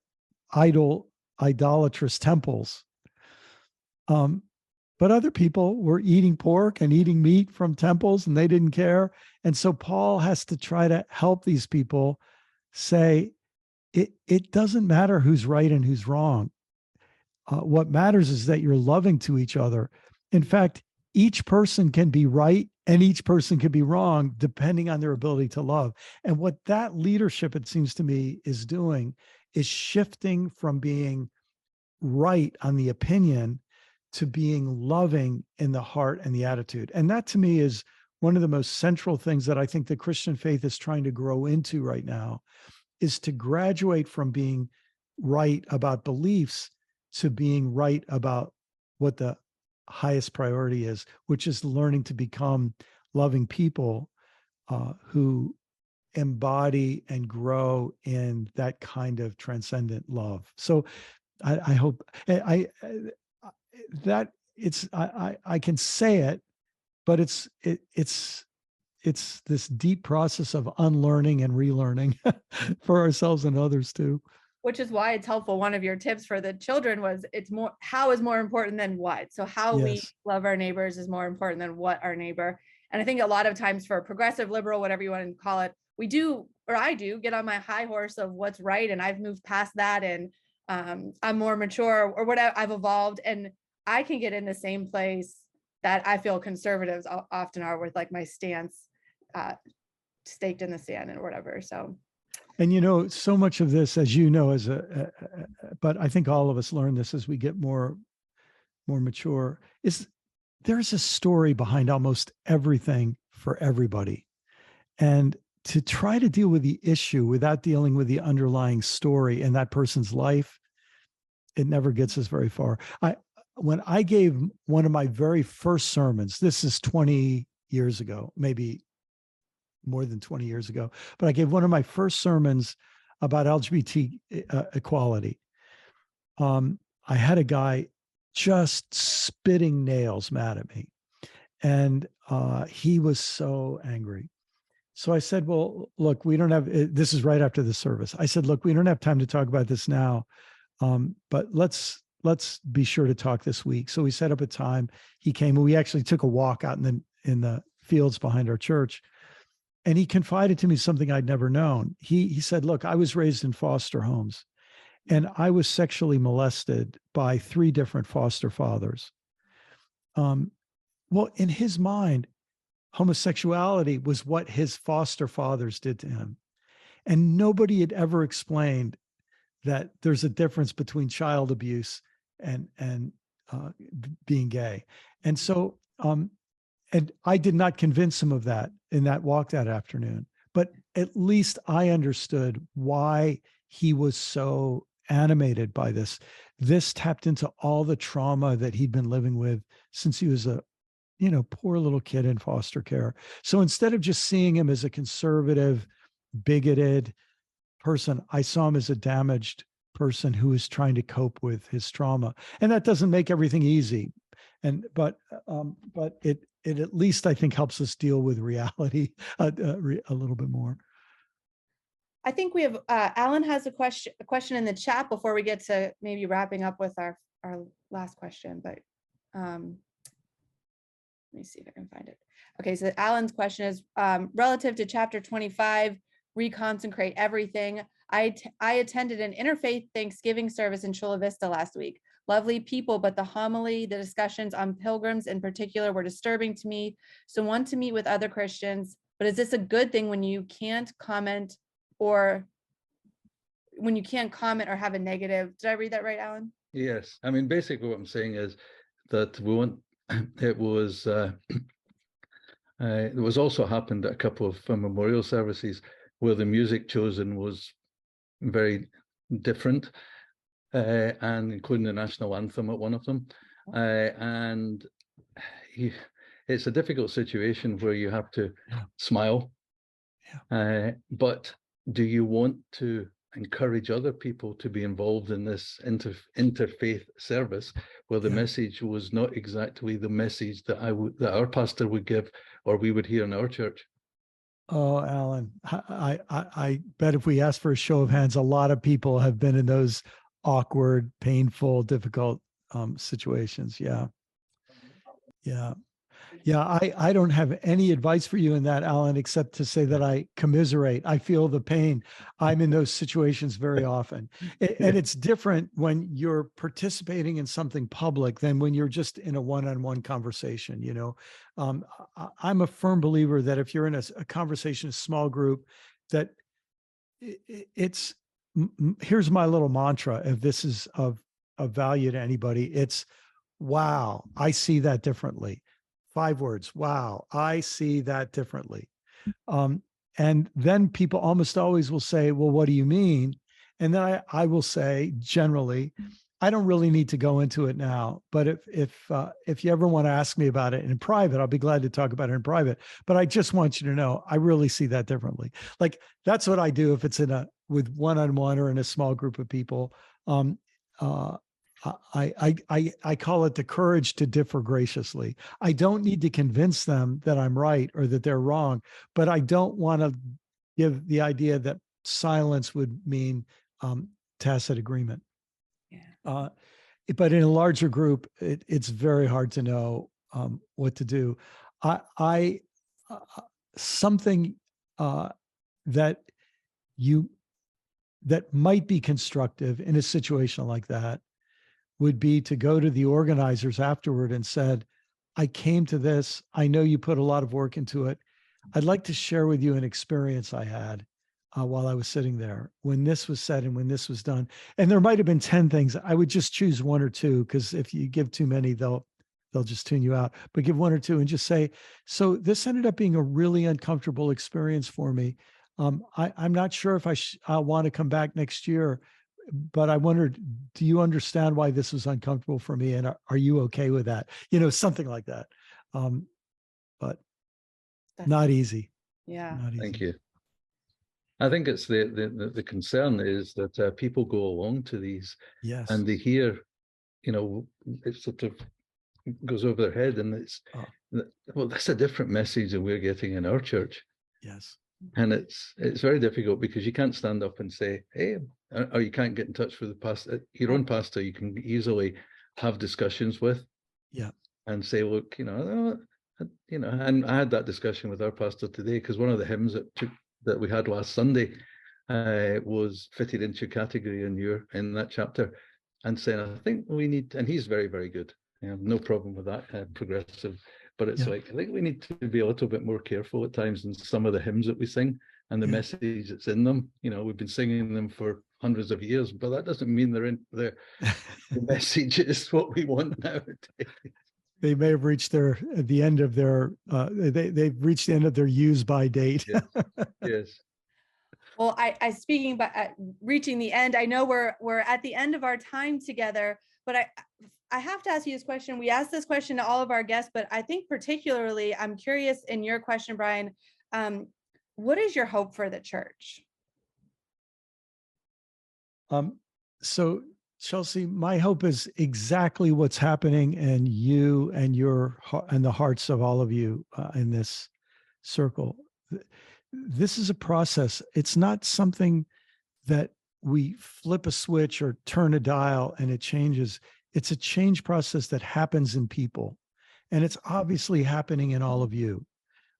idolatrous temples. But other people were eating pork and eating meat from temples and they didn't care. And so Paul has to try to help these people say, it doesn't matter who's right and who's wrong. What matters is that you're loving to each other. In fact, each person can be right and each person can be wrong depending on their ability to love. And what that leadership, it seems to me, is doing is shifting from being right on the opinion to being loving in the heart and the attitude. And that to me is one of the most central things that I think the Christian faith is trying to grow into right now, is to graduate from being right about beliefs to being right about what the highest priority is, which is learning to become loving people who embody and grow in that kind of transcendent love. So I hope that I can say it, but it's this deep process of unlearning and relearning for ourselves and others too. which is why it's helpful. One of your tips for the children was how is more important than what. So how we Yes. love our neighbors is more important than what our neighbor. And I think a lot of times for progressive, liberal, whatever you want to call it, we do, or I do, get on my high horse of what's right. And I've moved past that, and I'm more mature or whatever, I've evolved, and I can get in the same place that I feel conservatives often are, with like my stance staked in the sand and whatever. So. And so much of this, as you know, but I think all of us learn this as we get more mature, is there's a story behind almost everything for everybody. And to try to deal with the issue without dealing with the underlying story in that person's life, it never gets us very far. When I gave one of my very first sermons, this is 20 years ago, maybe more than 20 years ago, but I gave one of my first sermons about LGBT equality. I had a guy just spitting nails mad at me, and he was so angry. So I said, well, look, we don't have, this is right after the service. I said, look, we don't have time to talk about this now, but let's be sure to talk this week. So we set up a time. He came, and we actually took a walk out in the fields behind our church. And he confided to me something I'd never known. He said, look, I was raised in foster homes, and I was sexually molested by 3 different foster fathers. Well, in his mind, homosexuality was what his foster fathers did to him. And nobody had ever explained that there's a difference between child abuse and being gay. And so, and I did not convince him of that in that walk that afternoon, but at least I understood why he was so animated by this. This tapped into all the trauma that he'd been living with since he was a, poor little kid in foster care. So instead of just seeing him as a conservative, bigoted person, I saw him as a damaged person who is trying to cope with his trauma. And that doesn't make everything easy. But it at least, I think, helps us deal with reality a little bit more. I think we have Alan has a question in the chat before we get to maybe wrapping up with our last question. But let me see if I can find it. Okay, so Alan's question is relative to chapter 25, reconsecrate everything. I attended an interfaith Thanksgiving service in Chula Vista last week. Lovely people, but the homily, the discussions on pilgrims in particular were disturbing to me. So want to meet with other Christians, but is this a good thing when you can't comment or have a negative? Did I read that right, Alan? Yes. I mean, basically what I'm saying is that we want, it was also happened at a couple of memorial services where the music chosen was very different. And including the national anthem at one of them. And it's a difficult situation where you have to smile. But do you want to encourage other people to be involved in this interfaith service where the message was not exactly the message that that our pastor would give or we would hear in our church? Oh, Alan, I bet if we ask for a show of hands, a lot of people have been in those awkward, painful, difficult situations. Yeah. I don't have any advice for you in that, Alan, except to say that I commiserate. I feel the pain. I'm in those situations very often. And it's different when you're participating in something public than when you're just in a one-on-one conversation. I'm a firm believer that if you're in a conversation, a small group, that it's, here's my little mantra, if this is of value to anybody, it's, wow, I see that differently. 5 words. Wow, I see that differently. And then people almost always will say, well, what do you mean? And then I will say, generally, I don't really need to go into it now, but if you ever want to ask me about it in private, I'll be glad to talk about it in private. But I just want you to know, I really see that differently. Like, that's what I do if it's with one-on-one or in a small group of people. I call it the courage to differ graciously. I don't need to convince them that I'm right or that they're wrong, but I don't want to give the idea that silence would mean tacit agreement. Yeah. But in a larger group, it's very hard to know what to do. Something that might be constructive in a situation like that would be to go to the organizers afterward and said, I came to this. I know you put a lot of work into it. I'd like to share with you an experience I had while I was sitting there when this was said and when this was done. And there might have been 10 things. I would just choose one or two, because if you give too many, they'll just tune you out. But give one or two and just say, so this ended up being a really uncomfortable experience for me. I'm not sure if I want to come back next year, but I wondered, do you understand why this was uncomfortable for me? And are you okay with that? Something like that. But not easy. Yeah. Not easy. Thank you. I think it's the concern is that people go along to these, Yes, and they hear, it sort of goes over their head, and it's well, that's a different message than we're getting in our church. yes. And it's very difficult, because you can't stand up and say, hey, or you can't get in touch with the pastor, your own pastor. You can easily have discussions with, and say, look, and I had that discussion with our pastor today, because one of the hymns that we had last Sunday was fitted into your category in that chapter, and saying, I think we need, and he's very, very good. I have no problem with that, progressive. But it's like, I think we need to be a little bit more careful at times in some of the hymns that we sing and the message that's in them. We've been singing them for hundreds of years, but that doesn't mean the message is what we want nowadays. They may have reached the end of their they've reached the end of their use by date. Yes. Well, I speaking about reaching the end, I know we're at the end of our time together, but I have to ask you this question. We asked this question to all of our guests, but I think particularly I'm curious in your question, Brian, what is your hope for the church? So Chelsea, my hope is exactly what's happening in you and the hearts of all of you in this circle. This is a process. It's not something that we flip a switch or turn a dial and it changes. It's a change process that happens in people, and it's obviously happening in all of you,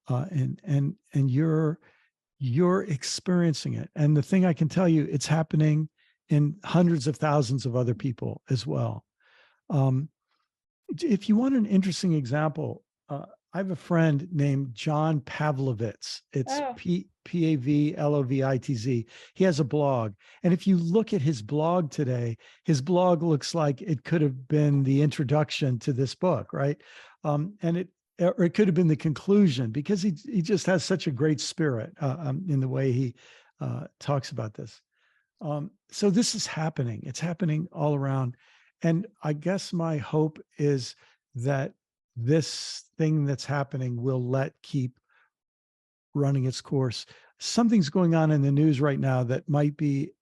and you're experiencing it. And the thing I can tell you, it's happening in hundreds of thousands of other people as well. If you want an interesting example, I have a friend named John Pavlovitz. It's Pavlovitz. He has a blog. And if you look at his blog today, his blog looks like it could have been the introduction to this book, right? And it could have been the conclusion, because he just has such a great spirit in the way he talks about this. So this is happening. It's happening all around. And I guess my hope is that this thing that's happening will keep running its course. Something's going on in the news right now that might be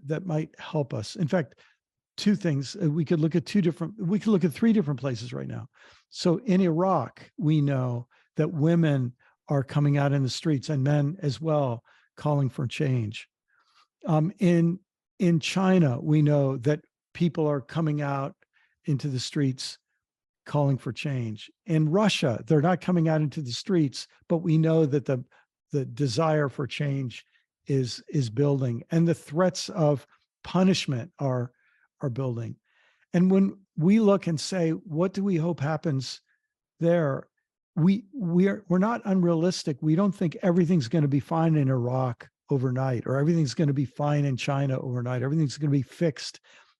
that might help us. In fact, two things. We could look at three different places right now. So in Iraq, we know that women are coming out in the streets, and men as well, calling for change. In China, we know that people are coming out into the streets calling for change. In Russia, they're not coming out into the streets, but we know that the desire for change is building, and the threats of punishment are building. And when we look and say, what do we hope happens there? We're not unrealistic. We don't think everything's going to be fine in Iraq overnight, or everything's going to be fine in China overnight. Everything's going to be fixed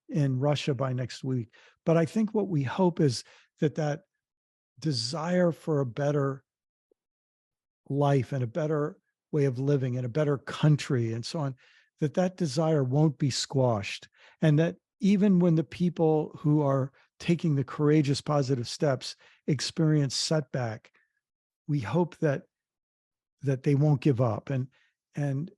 in Russia by next week. But I think what we hope is that desire for a better life and a better way of living and a better country and so on, that desire won't be squashed. And that even when the people who are taking the courageous, positive steps experience setback, we hope that they won't give up, and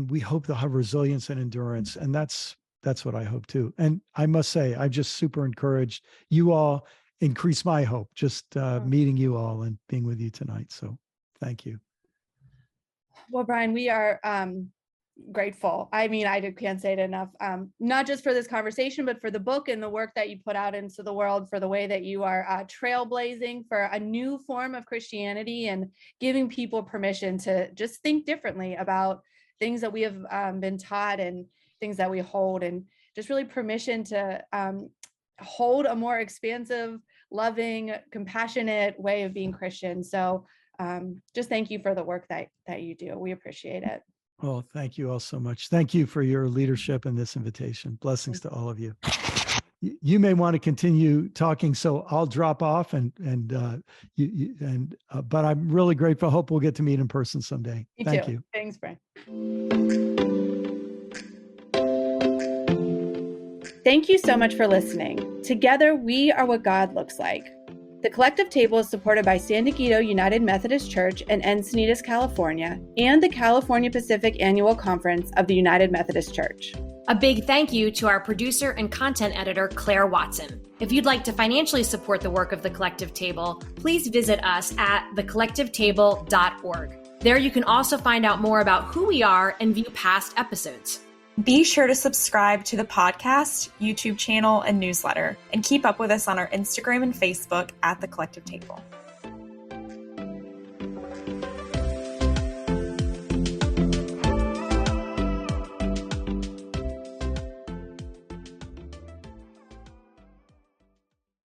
we hope they'll have resilience and endurance. And that's what I hope too. And I must say, I'm just super encouraged. You all increase my hope, just meeting you all and being with you tonight. So thank you. Well, Brian, we are grateful. I mean, I can't say it enough. Not just for this conversation, but for the book and the work that you put out into the world, for the way that you are trailblazing for a new form of Christianity and giving people permission to just think differently about things that we have been taught and things that we hold, and just really permission to hold a more expansive, loving, compassionate way of being Christian. So just thank you for the work that you do. We appreciate it. Well, thank you all so much. Thank you for your leadership in this invitation. Blessings to all of you. You may want to continue talking, so I'll drop off but I'm really grateful. Hope we'll get to meet in person someday. Me Thank too. you. Thanks, Brian. Thank you so much for listening. Together, we are what God looks like. The Collective Table is supported by San Diego United Methodist Church in Encinitas, California, and the California Pacific Annual Conference of the United Methodist Church. A big thank you to our producer and content editor, Claire Watson. If you'd like to financially support the work of The Collective Table, please visit us at thecollectivetable.org. There you can also find out more about who we are and view past episodes. Be sure to subscribe to the podcast, YouTube channel, and newsletter, and keep up with us on our Instagram and Facebook at The Collective Table.